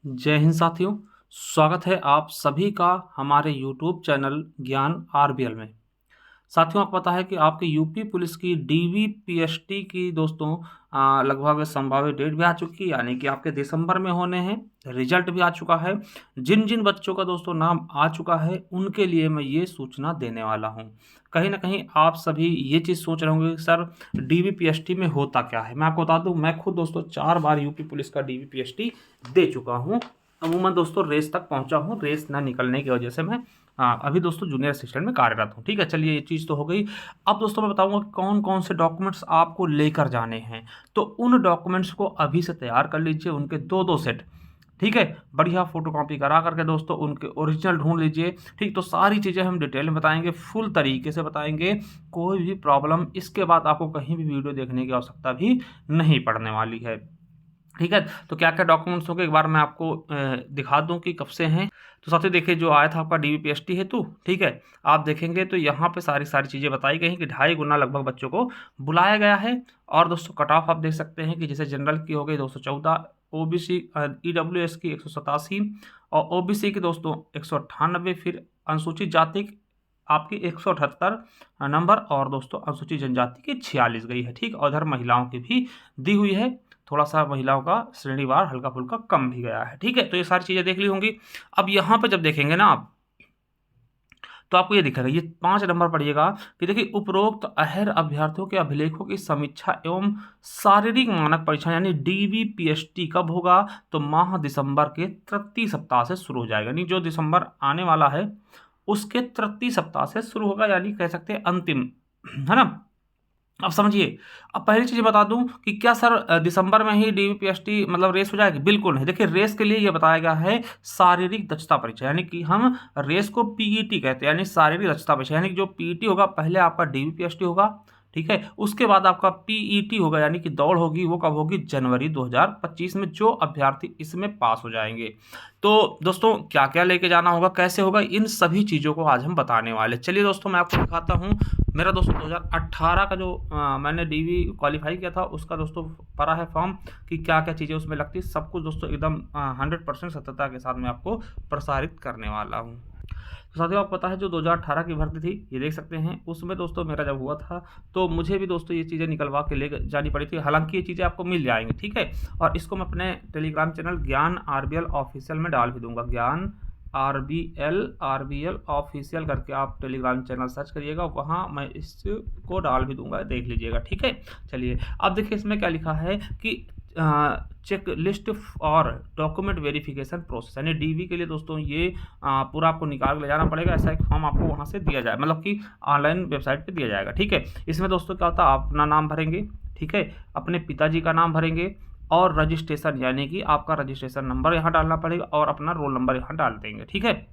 जय हिंद साथियों। स्वागत है आप सभी का हमारे YouTube चैनल ज्ञान आरबीएल में। साथियों, आपको पता है कि आपके यूपी पुलिस की डीवीपीएसटी की दोस्तों लगभग संभावित डेट भी आ चुकी है, यानी कि आपके दिसंबर में होने हैं। रिजल्ट भी आ चुका है। जिन जिन बच्चों का दोस्तों नाम आ चुका है उनके लिए मैं ये सूचना देने वाला हूँ। कहीं ना कहीं आप सभी ये चीज़ सोच रहे होंगे कि सर डीवीपीएसटी में होता क्या है। मैं आपको बता दूं, मैं खुद दोस्तों 4 बार यूपी पुलिस का डीवीपीएसटी दे चुका हूँ। अमूमन दोस्तों रेस तक पहुंचा हूँ, रेस ना निकलने की वजह से मैं अभी दोस्तों जूनियर असिस्टेंट में कार्यरत हूँ। ठीक है, चलिए ये चीज़ तो हो गई। अब दोस्तों मैं बताऊंगा कि कौन कौन से डॉक्यूमेंट्स आपको लेकर जाने हैं। तो उन डॉक्यूमेंट्स को अभी से तैयार कर लीजिए, उनके 2-2 सेट। ठीक है, बढ़िया फोटोकॉपी करा करके दोस्तों उनके ओरिजिनल ढूंढ लीजिए। ठीक, तो सारी चीज़ें हम डिटेल में बताएंगे, फुल तरीके से बताएंगे। कोई भी प्रॉब्लम इसके बाद आपको कहीं भी वीडियो देखने की आवश्यकता भी नहीं पड़ने वाली है। ठीक है, तो क्या क्या डॉक्यूमेंट्स होंगे एक बार मैं आपको दिखा दूं कि कब से हैं। तो साथियों देखिए, जो आया था आपका डीवीपीएसटी हेतु, ठीक है, आप देखेंगे तो यहाँ पे सारी सारी चीज़ें बताई गई हैं कि 2.5 गुना लगभग बच्चों को बुलाया गया है। और दोस्तों कट ऑफ आप देख सकते हैं कि जैसे जनरल की हो गई 214, ओबीसी ईडब्ल्यूएस की 187 और ओबीसी की दोस्तों 198, फिर अनुसूचित जाति आपकी 178 नंबर, और दोस्तों अनुसूचित जनजाति की 46 गई है। ठीक, और इधर महिलाओं की भी दी हुई है। थोड़ा सा महिलाओं का श्रेणीवार हल्का फुल्का कम भी गया है। ठीक है, तो ये सारी चीज़ें देख ली होंगी। अब यहाँ पे जब देखेंगे ना आप, तो आपको ये दिखेगा, ये 5 नंबर पढ़िएगा कि देखिए, उपरोक्त अहर अभ्यर्थियों के अभिलेखों की समीक्षा एवं शारीरिक मानक परीक्षा यानी डीवीपीएसटी कब होगा? तो माह दिसंबर के तृतीय सप्ताह से शुरू हो जाएगा, यानी जो दिसंबर आने वाला है उसके तृतीय सप्ताह से शुरू होगा, यानी कह सकते हैं अंतिम, है ना। अब समझिए, अब पहली चीज़ बता दूं कि क्या सर दिसंबर में ही डीवीपीएसटी मतलब रेस हो जाएगी? बिल्कुल नहीं। देखिए, रेस के लिए ये बताया गया है शारीरिक दक्षता परीक्षा, यानी कि हम रेस को पीईटी कहते हैं, यानी शारीरिक दक्षता परीक्षा। यानी कि जो पीईटी होगा पहले आपका डीवीपीएसटी होगा, ठीक है, उसके बाद आपका पीईटी होगा, यानी कि दौड़ होगी। वो कब होगी? जनवरी 2025 में, जो अभ्यर्थी इसमें पास हो जाएंगे। तो दोस्तों क्या क्या लेके जाना होगा, कैसे होगा, इन सभी चीज़ों को आज हम बताने वाले। चलिए दोस्तों मैं आपको दिखाता हूँ। मेरा दोस्तों 2018 का जो मैंने डीवी क्वालिफाई किया था उसका दोस्तों पड़ा है फॉर्म कि क्या क्या चीज़ें उसमें लगती है। सब कुछ दोस्तों एकदम 100% सत्यता के साथ मैं आपको प्रसारित करने वाला हूँ। तो साथियों आपको पता है जो 2018 की भर्ती थी, ये देख सकते हैं, उसमें दोस्तों मेरा जब हुआ था तो मुझे भी दोस्तों ये चीज़ें निकलवा के ले जानी पड़ी थी। हालांकि ये चीज़ें आपको मिल जाएंगी, ठीक है, और इसको मैं अपने टेलीग्राम चैनल ज्ञान आरबीएल ऑफिशियल में डाल भी दूंगा। ज्ञान आरबीएल ऑफिशियल करके आप टेलीग्राम चैनल सर्च करिएगा, वहाँ मैं इसको डाल भी दूंगा, देख लीजिएगा। ठीक है, चलिए अब देखिए इसमें क्या लिखा है कि चेक लिस्ट और डॉक्यूमेंट वेरिफिकेशन प्रोसेस, यानी डीवी के लिए दोस्तों ये पूरा आपको निकाल के ले जाना पड़ेगा। ऐसा एक फॉर्म आपको वहाँ से दिया जाए, मतलब कि ऑनलाइन वेबसाइट पे दिया जाएगा। ठीक है, इसमें दोस्तों क्या होता है, आप अपना नाम भरेंगे, ठीक है, अपने पिताजी का नाम भरेंगे, और रजिस्ट्रेशन यानी कि आपका रजिस्ट्रेशन नंबर यहाँ डालना पड़ेगा, और अपना रोल नंबर यहाँ डाल देंगे। ठीक है,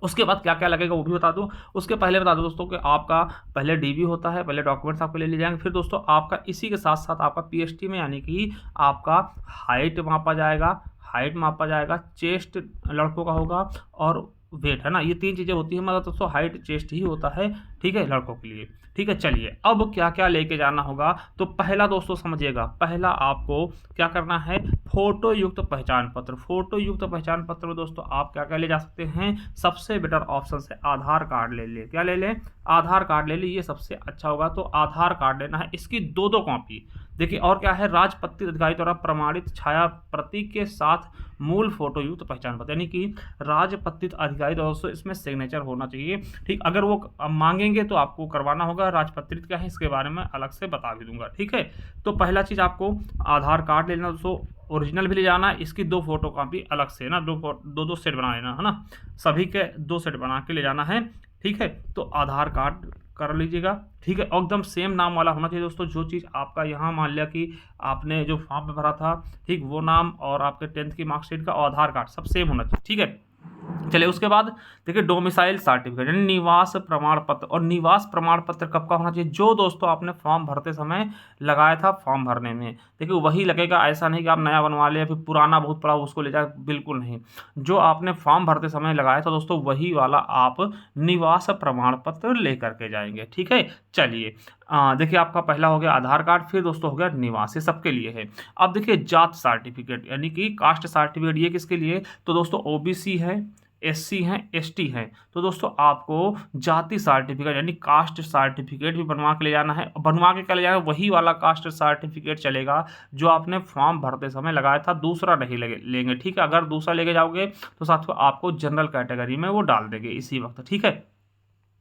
उसके बाद क्या क्या लगेगा वो भी बता दूं। उसके पहले बता दूं दोस्तों कि आपका पहले डीवी होता है, पहले डॉक्यूमेंट्स आपके ले लिए जाएंगे, फिर दोस्तों आपका इसी के साथ साथ आपका पीएसटी में, यानी कि आपका हाइट मापा जाएगा, चेस्ट लड़कों का होगा, और वेट, है ना। ये 3 चीज़ें होती है, मतलब दोस्तों हाइट चेस्ट ही होता है, ठीक है, लड़कों के लिए। ठीक है, चलिए अब क्या क्या लेके जाना होगा। तो पहला दोस्तों समझिएगा, पहला आपको क्या करना है, फोटो युक्त पहचान पत्र। फोटो युक्त पहचान पत्र में दोस्तों आप क्या क्या ले जा सकते हैं, सबसे बेटर ऑप्शन है आधार कार्ड ले ले। क्या ले लें? आधार कार्ड ले ली, ये सबसे अच्छा होगा। तो आधार कार्ड लेना है, इसकी 2-2 कॉपी। देखिए, और क्या है, राजपत्रित अधिकारी द्वारा प्रमाणित छाया प्रतीक के साथ मूल फोटो युक्त पहचान पत्र, यानी कि राजपत्रित अधिकारी दोस्तों इसमें सिग्नेचर होना चाहिए। ठीक, अगर वो मांगेंगे तो आपको करवाना होगा। राजपत्रित क्या है इसके बारे में अलग से बता भी दूंगा। ठीक है, तो पहला चीज़ आपको आधार कार्ड लेना दोस्तों, ओरिजिनल भी ले जाना है, इसकी 2 फोटो कॉपी अलग से ना, 2 सेट बना लेना, है ना, सभी के 2 सेट बना के ले जाना है। ठीक है, तो आधार कार्ड कर लीजिएगा। ठीक है, और एकदम सेम नाम वाला होना चाहिए दोस्तों। जो चीज़ आपका यहाँ मान लिया कि आपने जो फॉर्म में भरा था, ठीक, वो नाम और आपके 10th की मार्कशीट का और आधार कार्ड सब सेम होना चाहिए। ठीक है, चलिए उसके बाद देखिए डोमिसाइल सर्टिफिकेट यानी निवास प्रमाण पत्र। और निवास प्रमाण पत्र कब का होना चाहिए? जो दोस्तों आपने फॉर्म भरते समय लगाया था फॉर्म भरने में, देखिए वही लगेगा। ऐसा नहीं कि आप नया बनवा ले या फिर पुराना बहुत पड़ा उसको ले जाए, बिल्कुल नहीं। जो आपने फॉर्म भरते समय लगाया था दोस्तों वही वाला आप निवास प्रमाण पत्र लेकर के जाएंगे। ठीक है, चलिए देखिए आपका पहला हो गया आधार कार्ड, फिर दोस्तों हो गया निवास, ये सबके लिए है। अब देखिए जात सर्टिफिकेट यानी कि कास्ट सर्टिफिकेट, ये किसके लिए? तो दोस्तों ओबीसी है, एससी हैं, एसटी हैं, तो दोस्तों आपको जाति सर्टिफिकेट यानी कास्ट सर्टिफिकेट भी बनवा के ले जाना है। बनवा के क्या ले जाना है? वही वाला कास्ट सर्टिफिकेट चलेगा जो आपने फॉर्म भरते समय लगाया था, दूसरा नहीं लेंगे। ठीक है, अगर दूसरा लेके जाओगे तो साथियों आपको जनरल कैटेगरी में वो डाल देंगे इसी वक्त। ठीक है,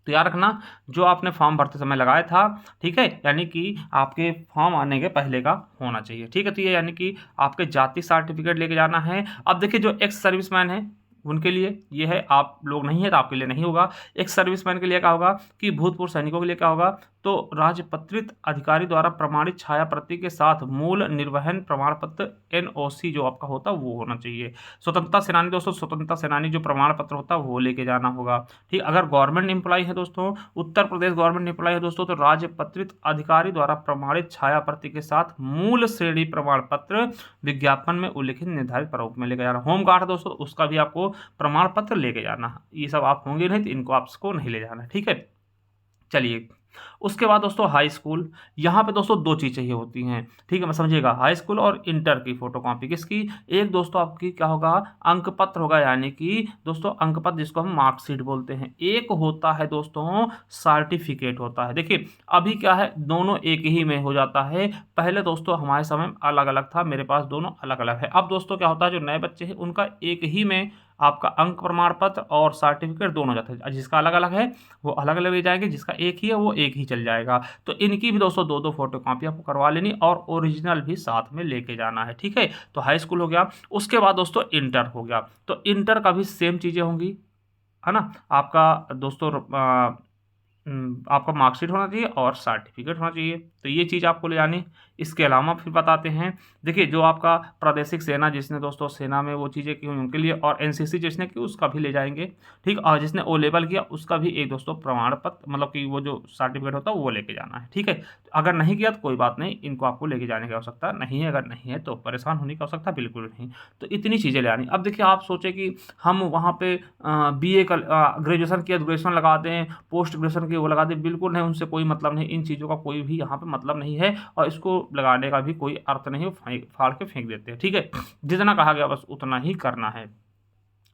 तो याद रखना जो आपने फॉर्म भरते समय लगाया था, ठीक है, यानी कि आपके फॉर्म आने के पहले का होना चाहिए। ठीक है, तो ये यानी कि आपके जाति सर्टिफिकेट लेके जाना है। अब देखिए जो एक्स सर्विसमैन है उनके लिए ये है, आप लोग नहीं है तो आपके लिए नहीं होगा। एक सर्विसमैन के लिए क्या होगा कि भूतपूर्व सैनिकों के लिए क्या होगा? तो राजपत्रित अधिकारी द्वारा प्रमाणित छाया प्रति के साथ मूल निर्वहन प्रमाण पत्र एनओसी जो आपका होता है वो होना चाहिए। स्वतंत्रता सेनानी दोस्तों, स्वतंत्रता सेनानी जो प्रमाण पत्र होता है वो लेके जाना होगा। ठीक, अगर गवर्नमेंट एम्प्लॉय है दोस्तों, उत्तर प्रदेश गवर्नमेंट एम्प्लॉय है दोस्तों, तो राजपत्रित अधिकारी द्वारा प्रमाणित छाया प्रति के साथ मूल श्रेणी प्रमाण पत्र विज्ञापन में उल्लिखित निर्धारित प्रारूप में लेके जाना। होमगार्ड है दोस्तों, उसका भी आपको प्रमाण पत्र लेके जाना। ये सब आप होंगे नहीं तो इनको आपको नहीं ले जाना। ठीक है, चलिए उसके बाद दोस्तों हाई स्कूल, यहाँ पे दोस्तों दो चीज़ चाहिए होती हैं। ठीक है, मैं समझिएगा, हाई स्कूल और इंटर की फोटोकॉपी। किसकी? एक दोस्तों आपकी क्या होगा? अंक पत्र होगा, यानी कि दोस्तों अंक पत्र जिसको हम मार्कशीट बोलते हैं। एक होता है दोस्तों सर्टिफिकेट होता है। देखिए अभी क्या है, दोनों एक ही में हो जाता है। पहले दोस्तों हमारे समय अलग अलग था, मेरे पास दोनों अलग अलग है। अब दोस्तों क्या होता है, जो नए बच्चे हैं उनका एक ही में आपका अंक प्रमाण पत्र और सर्टिफिकेट दोनों जाते हैं। जिसका अलग अलग है वो अलग अलग ले जाएंगे, जिसका एक ही है वो एक ही चल जाएगा। तो इनकी भी दोस्तों दो दो फोटो कॉपी आपको करवा लेनी और ओरिजिनल भी साथ में लेके जाना है। ठीक है, तो हाई स्कूल हो गया। उसके बाद दोस्तों इंटर हो गया, तो इंटर का भी सेम चीज़ें होंगी, है ना। आपका दोस्तों आपका मार्कशीट होना चाहिए और सर्टिफिकेट होना चाहिए, तो ये चीज़ आपको ले जानी। इसके अलावा फिर बताते हैं, देखिए जो आपका प्रादेशिक सेना जिसने दोस्तों सेना में वो चीज़ें की हुई उनके लिए, और एनसीसी जिसने की उसका भी ले जाएंगे। ठीक, और जिसने ओ लेवल किया उसका भी एक दोस्तों प्रमाण पत्र मतलब कि वो जो सर्टिफिकेट होता है वो लेके जाना है। ठीक है, अगर नहीं किया तो कोई बात नहीं, इनको आपको लेके जाने की आवश्यकता नहीं है। अगर नहीं है तो परेशान होने की आवश्यकता बिल्कुल नहीं। तो इतनी चीज़ें ले आनी। अब देखिए आप सोचे कि हम वहाँ पे BA का ग्रेजुएशन किया तो ग्रेजुएशन लगा दें, पोस्ट ग्रेजुएशन की वो लगा दें, बिल्कुल नहीं, उनसे कोई मतलब नहीं। इन चीज़ों का कोई भी यहाँ पे मतलब नहीं है और इसको लगाने का भी कोई अर्थ नहीं, फाड़ के फेंक देते हैं। ठीक है, जितना कहा गया बस उतना ही करना है।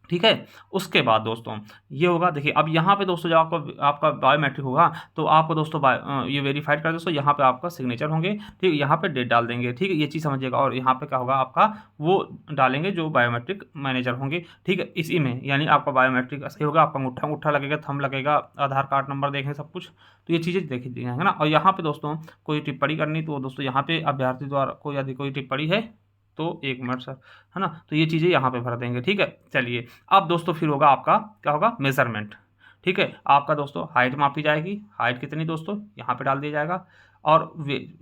ठीक है, उसके बाद दोस्तों ये होगा, देखिए अब यहाँ पे दोस्तों जब आपका बायोमेट्रिक होगा तो आपको दोस्तों ये वेरीफाइड कर दोस्तों, यहाँ पे आपका सिग्नेचर होंगे। ठीक, यहाँ पे डेट डाल देंगे। ठीक है, ये चीज़ समझिएगा। और यहाँ पे क्या होगा आपका वो डालेंगे जो बायोमेट्रिक मैनेजर होंगे। ठीक है, इसी में यानी आपका बायोमेट्रिक सही होगा, आपका अंगूठा लगेगा, थंब लगेगा, आधार कार्ड नंबर देखें सब कुछ, तो ये चीज़ें देख दी है ना। और यहाँ पे दोस्तों कोई टिप्पणी करनी तो दोस्तों यहाँ पे अभ्यर्थी द्वारा कोई यदि कोई टिप्पणी है तो 1 मिनट सर, है ना, तो ये चीज़ें यहाँ पे भर देंगे। ठीक है, चलिए अब दोस्तों फिर होगा आपका क्या होगा? मेजरमेंट। ठीक है, आपका दोस्तों हाइट मापी जाएगी। हाइट कितनी दोस्तों यहाँ पे डाल दिया जाएगा। और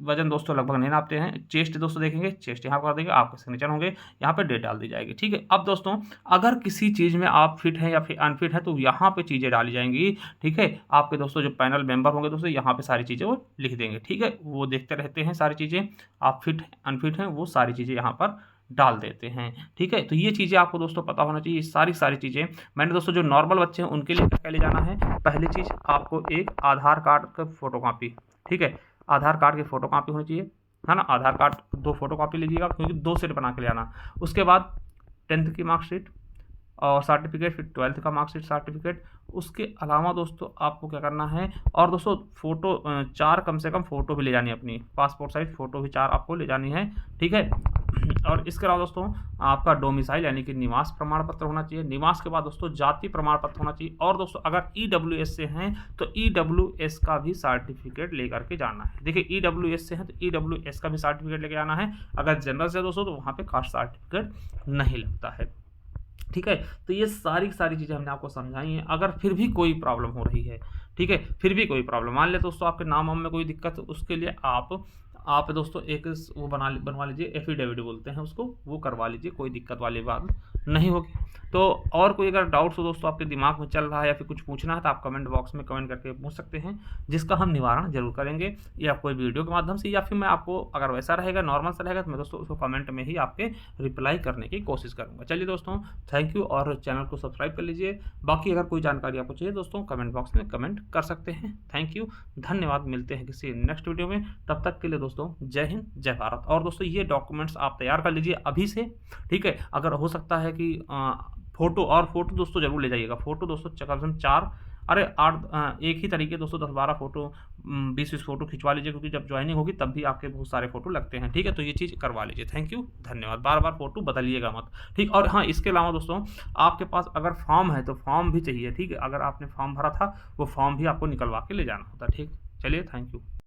वजन दोस्तों लगभग नहीं नापते हैं। चेस्ट दोस्तों देखेंगे, चेस्ट यहाँ कर देंगे, आपके सिग्नेचर होंगे, यहाँ पे डेट डाल दी जाएगी। ठीक है, अब दोस्तों अगर किसी चीज़ में आप फिट हैं या फिर अनफिट है तो यहाँ पे चीज़ें डाली जाएंगी। ठीक है, आपके दोस्तों जो पैनल मेंबर होंगे दोस्तों यहाँ पे सारी चीज़ें वो लिख देंगे। ठीक है, वो देखते रहते हैं सारी चीज़ें, आप फिट अनफिट हैं वो सारी चीज़ें यहाँ पर डाल देते हैं। ठीक है, तो ये चीज़ें आपको दोस्तों पता होना चाहिए। सारी चीज़ें मैंने दोस्तों जो नॉर्मल बच्चे हैं उनके लिए क्या ले जाना है? पहली चीज़ आपको एक आधार कार्ड का फोटोकॉपी। ठीक है, आधार कार्ड की फोटोकॉपी होनी चाहिए, है ना। आधार कार्ड 2 फोटोकॉपी लीजिएगा क्योंकि 2 सेट बना के ले आना। उसके बाद 10th की मार्कशीट और सर्टिफिकेट, फिर 12th का मार्कशीट सर्टिफिकेट। उसके अलावा दोस्तों आपको क्या करना है, और दोस्तों फ़ोटो 4 कम से कम फ़ोटो भी ले जानी है, अपनी पासपोर्ट साइज़ फ़ोटो भी 4 आपको ले जानी है। ठीक है, और इसके अलावा दोस्तों आपका डोमिसाइल यानी कि निवास प्रमाण पत्र होना चाहिए। निवास के बाद दोस्तों जाति प्रमाण पत्र होना चाहिए। और दोस्तों अगर EWS से हैं तो EWS का भी सर्टिफिकेट लेकर के जाना है। देखिए EWS से हैं तो EWS का भी सर्टिफिकेट लेके जाना है। अगर जनरल से दोस्तों तो वहाँ पे कास्ट सर्टिफिकेट नहीं लगता है। ठीक है, तो ये सारी चीज़ें हमने आपको समझाई हैं। अगर फिर भी कोई प्रॉब्लम हो रही है, ठीक है, फिर भी कोई प्रॉब्लम मान ले दोस्तों आपके नाम में कोई दिक्कत, उसके लिए आप आप दोस्तों एक वो बनवा लीजिए, एफिडेविट बोलते हैं उसको, वो करवा लीजिए, कोई दिक्कत वाली बात नहीं होगी। तो और कोई अगर डाउट्स हो दोस्तों आपके दिमाग में चल रहा है या फिर कुछ पूछना है तो आप कमेंट बॉक्स में कमेंट करके पूछ सकते हैं, जिसका हम निवारण जरूर करेंगे, या कोई वीडियो के माध्यम से, या फिर मैं आपको अगर वैसा रहेगा नॉर्मल सा रहेगा तो मैं दोस्तों उसको कमेंट में ही आपके रिप्लाई करने की कोशिश करूँगा। चलिए दोस्तों, थैंक यू, और चैनल को सब्सक्राइब कर लीजिए। बाकी अगर कोई जानकारी आपको चाहिए दोस्तों कमेंट बॉक्स में कमेंट कर सकते हैं। थैंक यू, धन्यवाद। मिलते हैं किसी नेक्स्ट वीडियो में, तब तक के लिए दोस्तों जय हिंद जय भारत। और दोस्तों ये डॉक्यूमेंट्स आप तैयार कर लीजिए अभी से, ठीक है। अगर हो सकता है कि फोटो दोस्तों जरूर ले जाइएगा। फोटो दोस्तों कम से कम 4, अरे 8, एक ही तरीके दोस्तों 10-12 फोटो, 20-20 फोटो खिंचवा लीजिए, क्योंकि जब ज्वाइनिंग होगी तब भी आपके बहुत सारे फोटो लगते हैं, ठीक है। तो ये चीज़ करवा लीजिए। थैंक यू, धन्यवाद। बार बार फोटो बदलिएगा मत, ठीक। और हाँ, इसके अलावा दोस्तों आपके पास अगर फॉर्म है तो फॉर्म भी चाहिए, ठीक है। अगर आपने फॉर्म भरा था वो फॉर्म भी आपको निकलवा के ले जाना होता है, ठीक। चलिए, थैंक यू।